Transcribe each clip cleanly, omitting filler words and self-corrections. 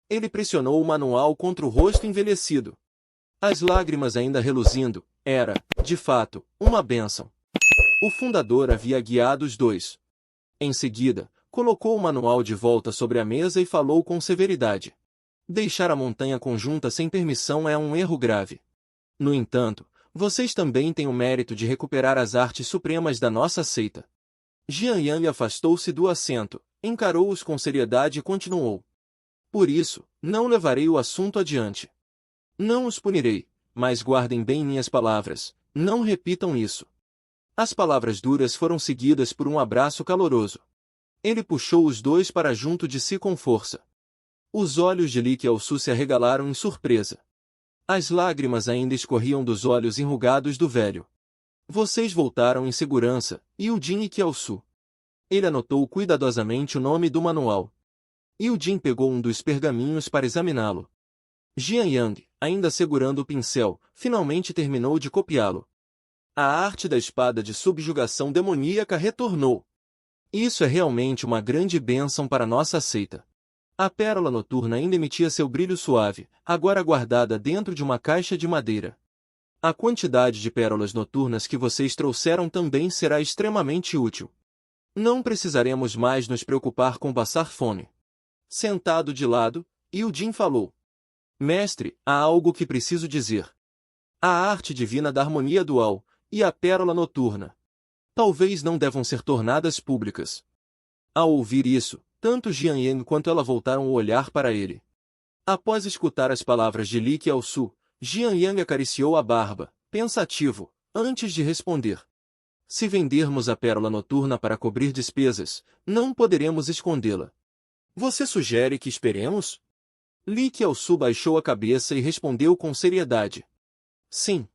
Ele pressionou o manual contra o rosto envelhecido. As lágrimas ainda reluzindo, era, de fato, uma bênção. O fundador havia guiado os dois. Em seguida, colocou o manual de volta sobre a mesa e falou com severidade. Deixar a montanha conjunta sem permissão é um erro grave. No entanto, vocês também têm o mérito de recuperar as artes supremas da nossa seita. Jian Yang afastou-se do assento, encarou-os com seriedade e continuou. Por isso, não levarei o assunto adiante. Não os punirei, mas guardem bem minhas palavras, não repitam isso. As palavras duras foram seguidas por um abraço caloroso. Ele puxou os dois para junto de si com força. Os olhos de Li Qiaosu se arregalaram em surpresa. As lágrimas ainda escorriam dos olhos enrugados do velho. Vocês voltaram em segurança, Yujin e Qiaosu. Ele anotou cuidadosamente o nome do manual. Yujin pegou um dos pergaminhos para examiná-lo. Jian Yang, ainda segurando o pincel, finalmente terminou de copiá-lo. A arte da espada de subjugação demoníaca retornou. Isso é realmente uma grande bênção para nossa seita. A pérola noturna ainda emitia seu brilho suave, agora guardada dentro de uma caixa de madeira. A quantidade de pérolas noturnas que vocês trouxeram também será extremamente útil. Não precisaremos mais nos preocupar com passar fome. Sentado de lado, Yujin falou. Mestre, há algo que preciso dizer. A arte divina da harmonia dual, e a pérola noturna. Talvez não devam ser tornadas públicas. Ao ouvir isso, tanto Jian Yang quanto ela voltaram o olhar para ele. Após escutar as palavras de Li Qiaosu, Jian Yang acariciou a barba, pensativo, antes de responder. Se vendermos a pérola noturna para cobrir despesas, não poderemos escondê-la. Você sugere que esperemos? Li Qiaosu baixou a cabeça e respondeu com seriedade. Sim.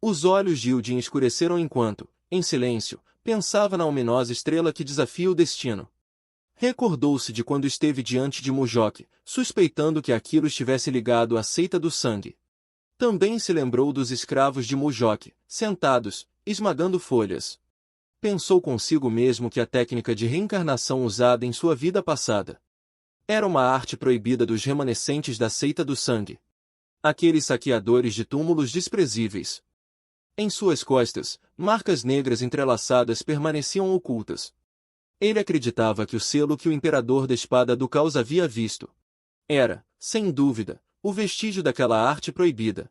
Os olhos de Yujin escureceram enquanto, em silêncio, pensava na ominosa estrela que desafia o destino. Recordou-se de quando esteve diante de Mujok, suspeitando que aquilo estivesse ligado à seita do sangue. Também se lembrou dos escravos de Mujok, sentados, esmagando folhas. Pensou consigo mesmo que a técnica de reencarnação usada em sua vida passada era uma arte proibida dos remanescentes da seita do sangue. Aqueles saqueadores de túmulos desprezíveis. Em suas costas, marcas negras entrelaçadas permaneciam ocultas. Ele acreditava que o selo que o imperador da espada do caos havia visto era, sem dúvida, o vestígio daquela arte proibida.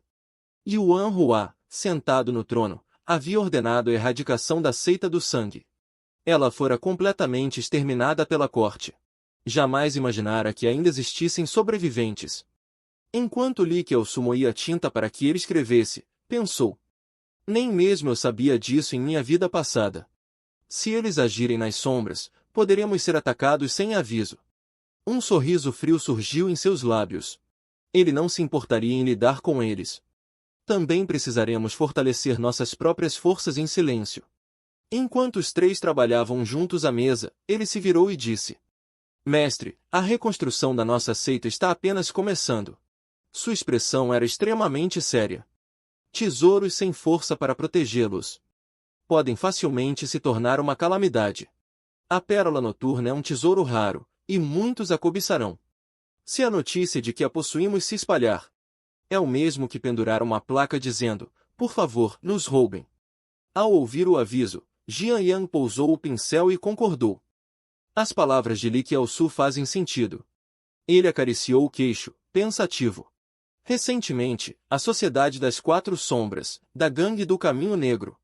Yuan Hua, sentado no trono, havia ordenado a erradicação da seita do sangue. Ela fora completamente exterminada pela corte. Jamais imaginara que ainda existissem sobreviventes. Enquanto Li Qiaosu moía tinta para que ele escrevesse, pensou. Nem mesmo eu sabia disso em minha vida passada. Se eles agirem nas sombras, poderemos ser atacados sem aviso. Um sorriso frio surgiu em seus lábios. Ele não se importaria em lidar com eles. Também precisaremos fortalecer nossas próprias forças em silêncio. Enquanto os três trabalhavam juntos à mesa, ele se virou e disse. Mestre, a reconstrução da nossa seita está apenas começando. Sua expressão era extremamente séria. Tesouros sem força para protegê-los podem facilmente se tornar uma calamidade. A pérola noturna é um tesouro raro, e muitos a cobiçarão. Se a notícia de que a possuímos se espalhar, é o mesmo que pendurar uma placa dizendo, por favor, nos roubem. Ao ouvir o aviso, Jian Yang pousou o pincel e concordou. As palavras de Li Qiaosu fazem sentido. Ele acariciou o queixo, pensativo. Recentemente, a Sociedade das Quatro Sombras, da Gangue do Caminho Negro,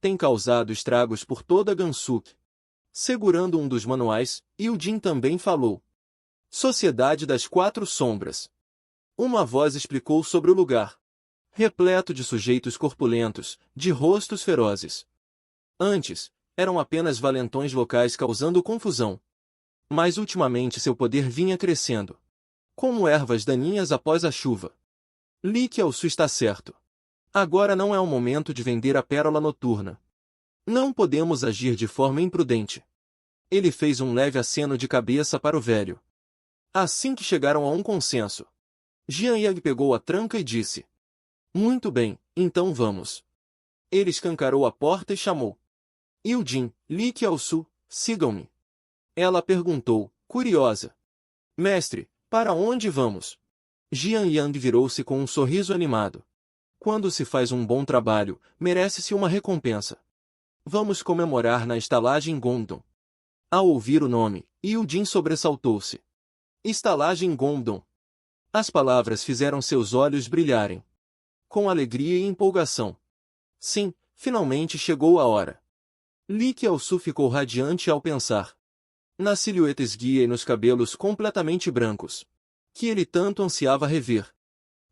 tem causado estragos por toda Gansuk. Segurando um dos manuais, Yujin também falou. Sociedade das Quatro Sombras. Uma voz explicou sobre o lugar. Repleto de sujeitos corpulentos, de rostos ferozes. Antes, eram apenas valentões locais causando confusão. Mas ultimamente seu poder vinha crescendo. Como ervas daninhas após a chuva. Li Qiaosu está certo. Agora não é o momento de vender a pérola noturna. Não podemos agir de forma imprudente. Ele fez um leve aceno de cabeça para o velho. Assim que chegaram a um consenso, Jian Yang pegou a tranca e disse. Muito bem, então vamos. Ele escancarou a porta e chamou. Yujin, Li Qiaosu, sigam-me. Ela perguntou, curiosa. Mestre, Para onde vamos? Jian Yang virou-se com um sorriso animado. Quando se faz um bom trabalho, merece-se uma recompensa. Vamos comemorar na estalagem Gongdong. Ao ouvir o nome, Yu Jin sobressaltou-se. Estalagem Gongdong. As palavras fizeram seus olhos brilharem. Com alegria e empolgação. Sim, finalmente chegou a hora. Li Qiaosu ficou radiante ao pensar na silhueta esguia e nos cabelos completamente brancos, que ele tanto ansiava rever.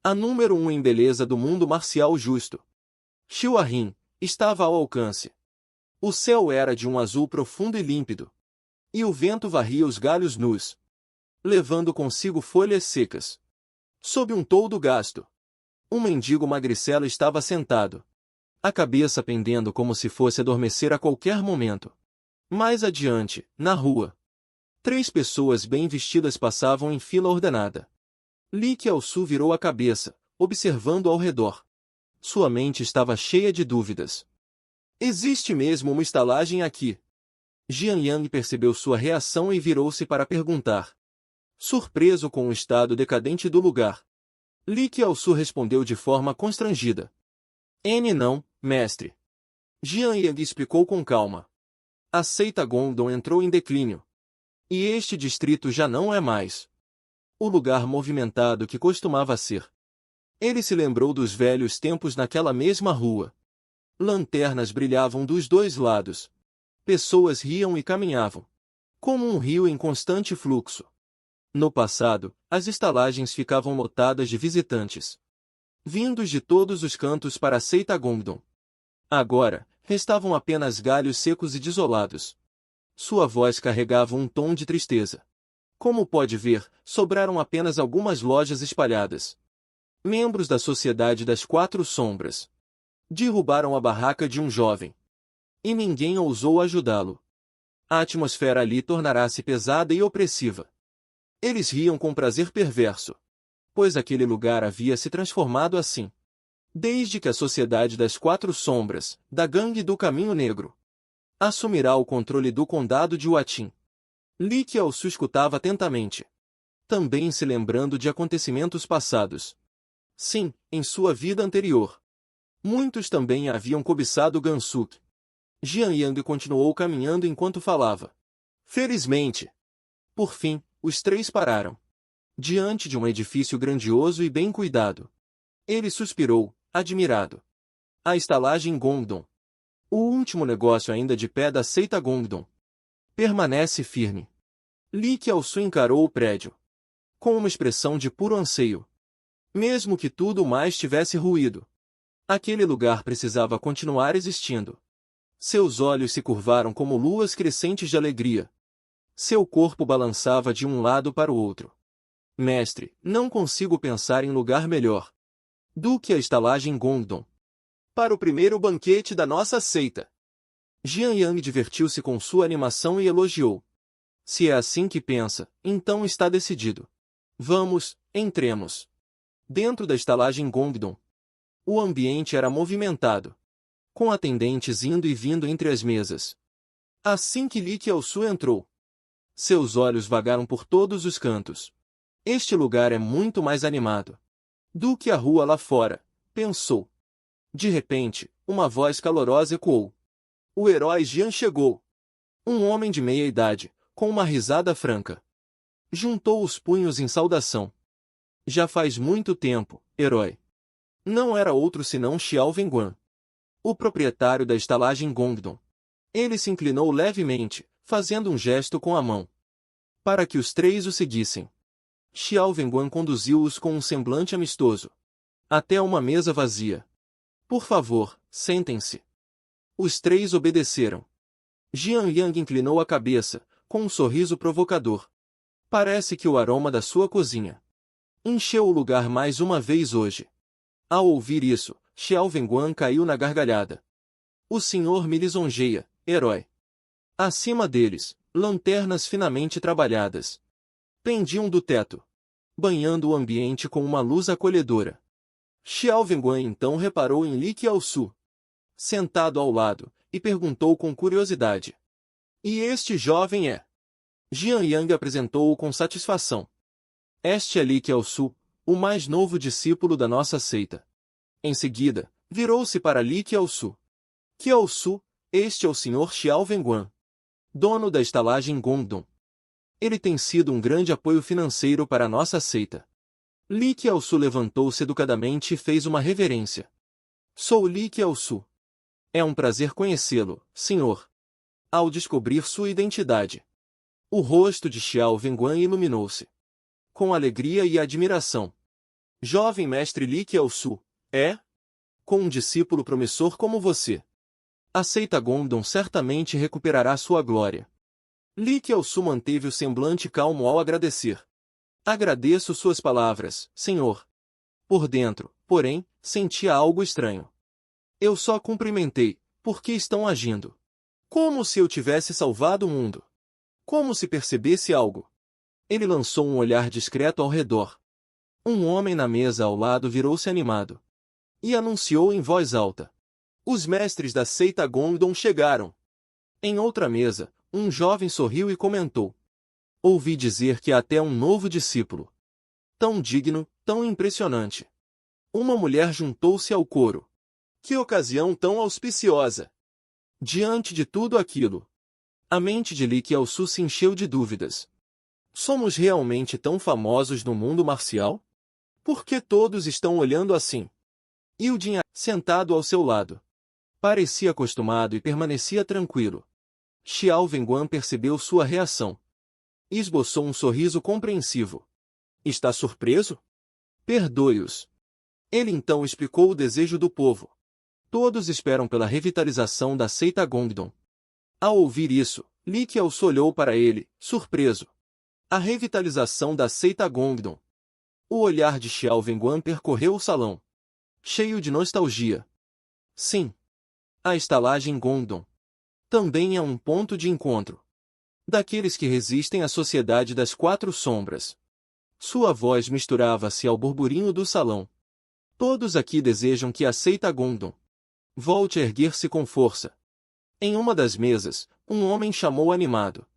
A número 1 em beleza do mundo marcial justo. Xiuahin estava ao alcance. O céu era de um azul profundo e límpido. E o vento varria os galhos nus, levando consigo folhas secas. Sob um toldo gasto, um mendigo magricelo estava sentado, a cabeça pendendo como se fosse adormecer a qualquer momento. Mais adiante, na rua, 3 pessoas bem vestidas passavam em fila ordenada. Li Qiaosu virou a cabeça, observando ao redor. Sua mente estava cheia de dúvidas. Existe mesmo uma estalagem aqui? Jian Yang percebeu sua reação e virou-se para perguntar. Surpreso com o estado decadente do lugar, Li Qiaosu respondeu de forma constrangida. Não, mestre. Jian Yang explicou com calma. A seita Gongdong entrou em declínio. E este distrito já não é mais o lugar movimentado que costumava ser. Ele se lembrou dos velhos tempos naquela mesma rua. Lanternas brilhavam dos 2 lados. Pessoas riam e caminhavam, como um rio em constante fluxo. No passado, as estalagens ficavam lotadas de visitantes, vindos de todos os cantos para a seita Gongdong. Agora, restavam apenas galhos secos e desolados. Sua voz carregava um tom de tristeza. Como pode ver, sobraram apenas algumas lojas espalhadas. Membros da Sociedade das 4 Sombras derrubaram a barraca de um jovem. E ninguém ousou ajudá-lo. A atmosfera ali tornará-se pesada e opressiva. Eles riam com prazer perverso, pois aquele lugar havia se transformado assim. Desde que a Sociedade das 4 Sombras, da Gangue do Caminho Negro, assumirá o controle do condado de Huatin. Li Qiaosu escutava atentamente, também se lembrando de acontecimentos passados. Sim, em sua vida anterior. Muitos também haviam cobiçado Gansuk. Jian Yang continuou caminhando enquanto falava. Felizmente. Por fim, os 3 pararam diante de um edifício grandioso e bem cuidado. Ele suspirou, admirado. A estalagem Gongdong, o último negócio ainda de pé da seita Gongdong, permanece firme. Li Qiaosu encarou o prédio com uma expressão de puro anseio. Mesmo que tudo mais tivesse ruído, aquele lugar precisava continuar existindo. Seus olhos se curvaram como luas crescentes de alegria. Seu corpo balançava de um lado para o outro. Mestre, não consigo pensar em lugar melhor do que a estalagem Gongdong para o primeiro banquete da nossa seita. Jian Yang divertiu-se com sua animação e elogiou. Se é assim que pensa, então está decidido. Vamos, entremos. Dentro da estalagem Gongdong, o ambiente era movimentado, com atendentes indo e vindo entre as mesas. Assim que Li Qiaosu entrou, seus olhos vagaram por todos os cantos. Este lugar é muito mais animado do que a rua lá fora, pensou. De repente, uma voz calorosa ecoou. O herói Jian chegou. Um homem de meia idade, com uma risada franca, juntou os punhos em saudação. Já faz muito tempo, herói. Não era outro senão Xiao Wenguan, o proprietário da estalagem Gongdong. Ele se inclinou levemente, fazendo um gesto com a mão, para que os 3 o seguissem. Xiao Wenguan conduziu-os com um semblante amistoso até uma mesa vazia. Por favor, sentem-se. Os 3 obedeceram. Jian Yang inclinou a cabeça, com um sorriso provocador. Parece que o aroma da sua cozinha encheu o lugar mais uma vez hoje. Ao ouvir isso, Xiao Wenguan caiu na gargalhada. O senhor me lisonjeia, herói. Acima deles, lanternas finamente trabalhadas pendiam do teto, banhando o ambiente com uma luz acolhedora. Xiao Wenguan então reparou em Li Qiaosu, sentado ao lado, e perguntou com curiosidade. E este jovem é? Jian Yang apresentou-o com satisfação. Este é Li Qiaosu, o mais novo discípulo da nossa seita. Em seguida, virou-se para Li Qiaosu. Qiaosu, este é o Sr. Xiao Wenguan, dono da estalagem Gongdong. Ele tem sido um grande apoio financeiro para a nossa seita. Li Qiaosu levantou-se educadamente e fez uma reverência. Sou Li Qiaosu. É um prazer conhecê-lo, senhor. Ao descobrir sua identidade, o rosto de Xiao Wenguan iluminou-se com alegria e admiração. Jovem mestre Li Qiaosu, é? Com um discípulo promissor como você, a seita Gongdong certamente recuperará sua glória. Li Qiaosu manteve o semblante calmo ao agradecer. Agradeço suas palavras, senhor. Por dentro, porém, sentia algo estranho. Eu só cumprimentei, porque estão agindo como se eu tivesse salvado o mundo. Como se percebesse algo. Ele lançou um olhar discreto ao redor. Um homem na mesa ao lado virou-se animado e anunciou em voz alta: os mestres da seita Gongdong chegaram. Em outra mesa, um jovem sorriu e comentou: ouvi dizer que há até um novo discípulo. Tão digno, tão impressionante. Uma mulher juntou-se ao coro. Que ocasião tão auspiciosa! Diante de tudo aquilo, a mente de Li Qiaosu se encheu de dúvidas. Somos realmente tão famosos no mundo marcial? Por que todos estão olhando assim? Yudin, sentado ao seu lado, parecia acostumado e permanecia tranquilo. Xiao Wenguan percebeu sua reação. Esboçou um sorriso compreensivo. Está surpreso? Perdoe-os. Ele então explicou o desejo do povo. Todos esperam pela revitalização da seita Gongdong. Ao ouvir isso, Li Qiaosu olhou para ele, surpreso. A revitalização da seita Gongdong. O olhar de Xiao Wenguan percorreu o salão, cheio de nostalgia. Sim. A estalagem Gongdong também é um ponto de encontro daqueles que resistem à sociedade das quatro sombras. Sua voz misturava-se ao burburinho do salão. Todos aqui desejam que a seita Gongdong volte a erguer-se com força. Em uma das mesas, um homem chamou animado: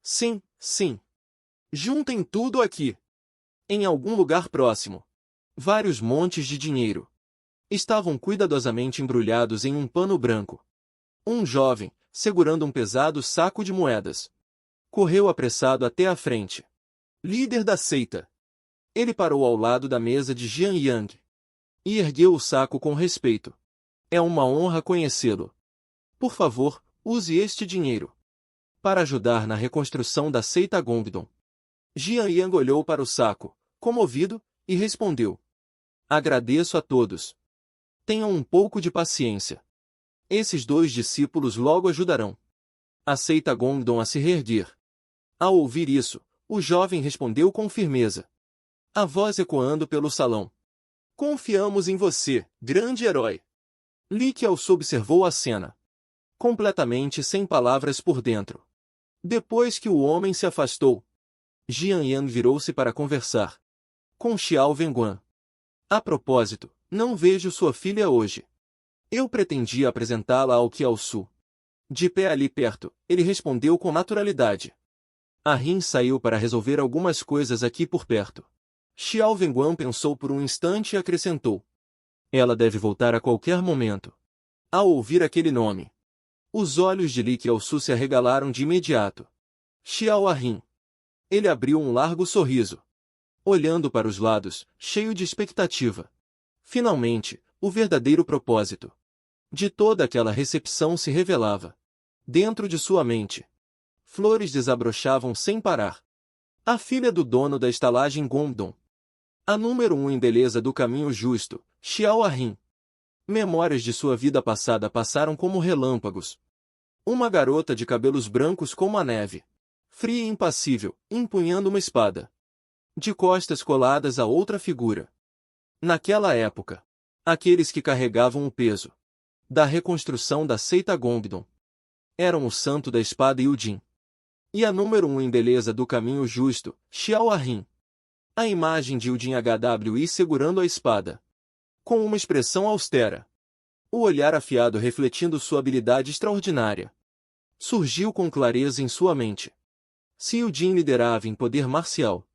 sim, sim. Juntem tudo aqui. Em algum lugar próximo, vários montes de dinheiro estavam cuidadosamente embrulhados em um pano branco. Um jovem, segurando um pesado saco de moedas, correu apressado até a frente. Líder da seita. Ele parou ao lado da mesa de Jian Yang e ergueu o saco com respeito. É uma honra conhecê-lo. Por favor, use este dinheiro para ajudar na reconstrução da seita Gongdong. Jian Yang olhou para o saco, comovido, e respondeu: agradeço a todos. Tenham um pouco de paciência. Esses dois discípulos logo ajudarão a seita Gongdong a se reerguer. Ao ouvir isso, o jovem respondeu com firmeza, a voz ecoando pelo salão: confiamos em você, grande herói. Li Qiaosu observou a cena, completamente sem palavras por dentro. Depois que o homem se afastou, Jian Yang virou-se para conversar com Xiao Wenguan. A propósito, não vejo sua filha hoje. Eu pretendia apresentá-la ao Qiaosu. De pé ali perto, ele respondeu com naturalidade. A Rin saiu para resolver algumas coisas aqui por perto. Xiao Wenguan pensou por um instante e acrescentou: ela deve voltar a qualquer momento. Ao ouvir aquele nome, os olhos de Li Qiaosu se arregalaram de imediato. Xiao Rin. Ele abriu um largo sorriso, olhando para os lados, cheio de expectativa. Finalmente, o verdadeiro propósito de toda aquela recepção se revelava. Dentro de sua mente, flores desabrochavam sem parar. A filha do dono da estalagem Gongdong. A número 1 em beleza do caminho justo, Xiao Rin. Memórias de sua vida passada passaram como relâmpagos. Uma garota de cabelos brancos como a neve, fria e impassível, empunhando uma espada, de costas coladas a outra figura. Naquela época, aqueles que carregavam o peso da reconstrução da seita Gongdong eram o santo da espada Yudin. E a número 1 em beleza do caminho justo, Xiao Rin. A imagem de Yudin Hwi segurando a espada, com uma expressão austera, o olhar afiado refletindo sua habilidade extraordinária, surgiu com clareza em sua mente. Se Yudin liderava em poder marcial,